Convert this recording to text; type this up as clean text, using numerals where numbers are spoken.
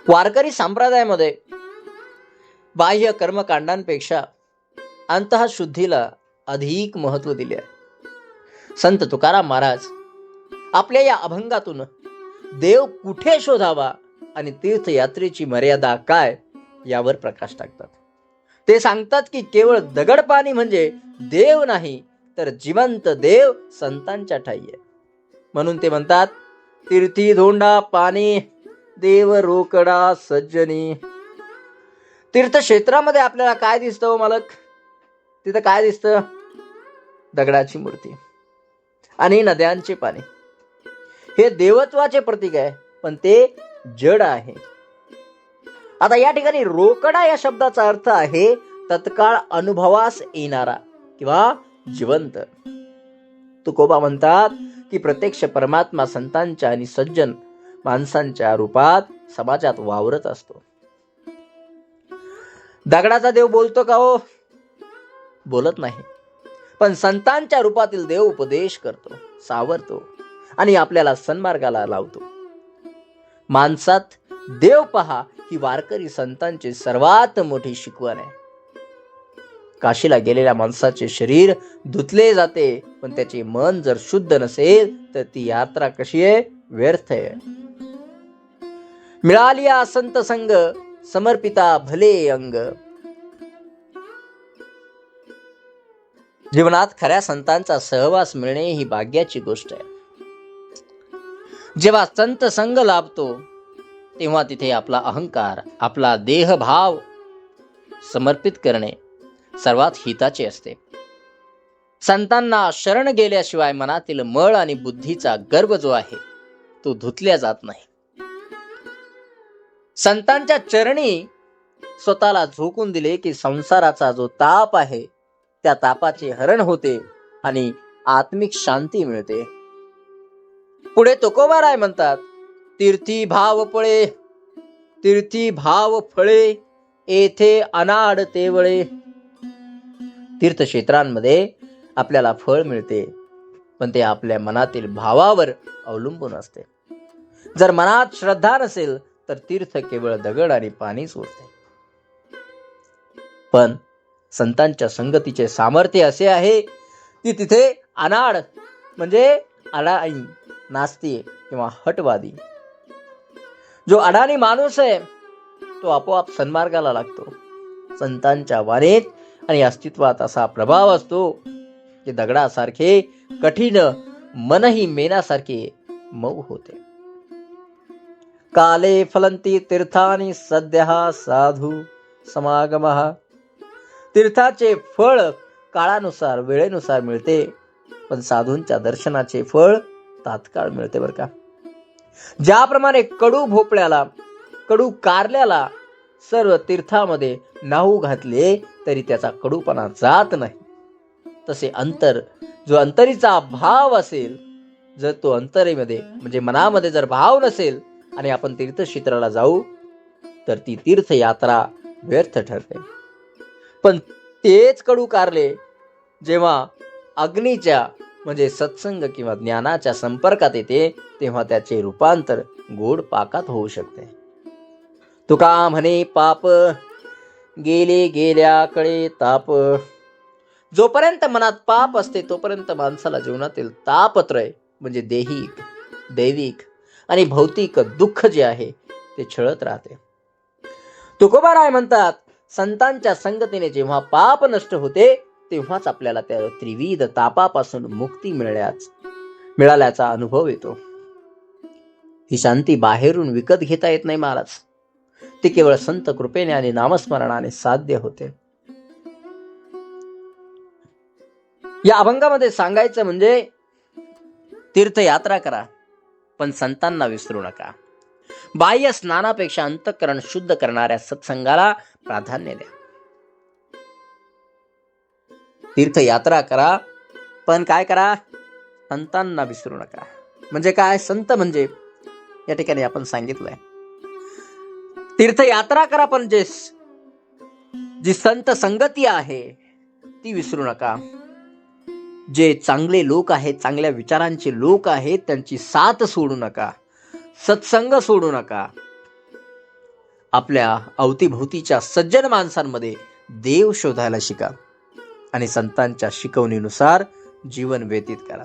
वारकरी संप्रदायामध्ये बाह्य कर्मकांडांपेक्षा अंतःशुद्धीला अधिक महत्व दिले आहे. संत तुकाराम महाराज आपल्या या अभंगातून देव कुठे शोधावा आणि तीर्थयात्रेची मर्यादा काय यावर प्रकाश टाकतात. ते सांगतात की केवळ दगड पाणी म्हणजे देव नाही, तर जिवंत देव संतांच्या ठाई आहे. म्हणून ते म्हणतात, तीर्थी धोंडा पाणी देव रोकडा सज्जनी. तीर्थक्षेत्रामध्ये आपल्याला काय दिसतं हो मालक? तिथं काय दिसतं? दगडाची मूर्ती आणि नद्यांचे पाणी. हे देवत्वाचे प्रतीक आहे, पण ते जड आहे. आता या ठिकाणी रोकडा या शब्दाचा अर्थ आहे तत्काळ अनुभवास येणारा किंवा जिवंत. तुकोबा म्हणतात की प्रत्यक्ष परमात्मा संतांच्या आणि सज्जन माणसांच्या रूपात समाजात वावरत असतो. दगडाचा देव बोलतो का हो? बोलत नाही. पण संतांच्या रूपातील देव उपदेश करतो, सावरतो आणि आपल्याला सन्मार्गाला लावतो. माणसात देव पहा ही वारकरी संतांची सर्वात मोठी शिकवण आहे. काशीला गेलेल्या माणसाचे शरीर धुतले जाते, पण त्याचे मन जर शुद्ध नसेल तर ती यात्रा कशी आहे? व्यर्थ आहे. मिळालिया संत संग समर्पिता भले अंग. जीवनात खऱ्या संतांचा सहवास मिळणे ही भाग्याची गोष्ट आहे. जेव्हा संत संग लाभतो तेव्हा तिथे आपला अहंकार, आपला देहभाव समर्पित करणे सर्वात हिताचे असते. संतांना शरण गेल्याशिवाय मनातील मळ आणि बुद्धीचा गर्व जो आहे तो धुतल्या जात नाही. संतांच्या चरणी स्वतःला झोकून दिले की संसाराचा जो ताप आहे त्या तापाचे हरण होते आणि आत्मिक शांती मिळते. पुढे तुकोबाराय म्हणतात, तीर्थी भाव पळे, तीर्थी भाव फळे, येथे अनाड तेवळे. तीर्थक्षेत्रांमध्ये आपल्याला फळ मिळते, पण ते आपल्या मनातील भावावर अवलंबून असते. जर मनात श्रद्धा नसेल तर तीर्थ केवळ दगड आणि पाणीच उरते. पण संतांच्या संगतीचे सामर्थ्य असे आहे की तिथे अनाड म्हणजे अडाणी, नास्ती किंवा हटवादी, जो अडाणी माणूस आहे तो आपोआप सन्मार्गाला लागतो. संतांच्या वाणीत आणि अस्तित्वात असा प्रभाव असतो की दगडासारखे कठीण मनही मेनासारखे मऊ होते. काले फलंती तीर्थानी सद्यः साधू समागमः. तीर्थाचे फळ काळानुसार वेळेनुसार मिळते, पण साधूंच्या दर्शनाचे फळ तात्काळ मिळते बरं का. ज्याप्रमाणे कडू भोपळ्याला, कडू कारल्याला सर्व तीर्थामध्ये नाहू घातले तरी त्याचा कडूपणा जात नाही, तसे अंतर, जो अंतरीचा भाव असेल, जर तो अंतरेमध्ये म्हणजे मनामध्ये जर भाव नसेल आणि आपण तीर्थक्षेत्राला जाऊ तर ती तीर्थयात्रा व्यर्थ ठरते. पण तेच कडू कारले जेव्हा अग्नीच्या म्हणजे सत्संग किंवा ज्ञानाच्या संपर्कात येते तेव्हा त्याचे रूपांतर गोड पाकात होऊ शकते. तुका म्हणे पाप गेले गेल्याकडे ताप. जोपर्यंत मनात पाप असते तोपर्यंत माणसाला जीवनातील तापत्रय म्हणजे देहिक, दैविक आणि भौतिक दुःख जे आहे ते छळत राहते. तुकोबाराय म्हणतात, संतांच्या संगतीने जेव्हा पाप नष्ट होते तेव्हाच आपल्याला त्या त्रिविध तापापासून मुक्ती मिळाल्याचा अनुभव येतो. ही शांती बाहेरून विकत घेता येत नाही महाराज, ती केवळ संत कृपेने आणि नामस्मरणाने साध्य होते. या अभंगामध्ये सांगायचं म्हणजे तीर्थयात्रा करा, पण संतांना विसरू नका. बाह्य स्नानापेक्षा अंतःकरण शुद्ध करणाऱ्या सत्संगाला प्राधान्य द्या. तीर्थयात्रा करा, पण काय करा? संतांना विसरू नका. म्हणजे काय? संत म्हणजे या ठिकाणी आपण सांगितलंय तीर्थयात्रा करा, पण जी संत संगती आहे ती विसरू नका. जे चांगले लोक आहेत, चांगल्या विचारांचे लोक आहेत, त्यांची साथ सोडू नका, सत्संग सोडू नका. आपल्या अवतीभोवतीच्या सज्जन माणसांमध्ये देव शोधायला शिका आणि संतांच्या शिकवणीनुसार जीवन व्यतीत करा.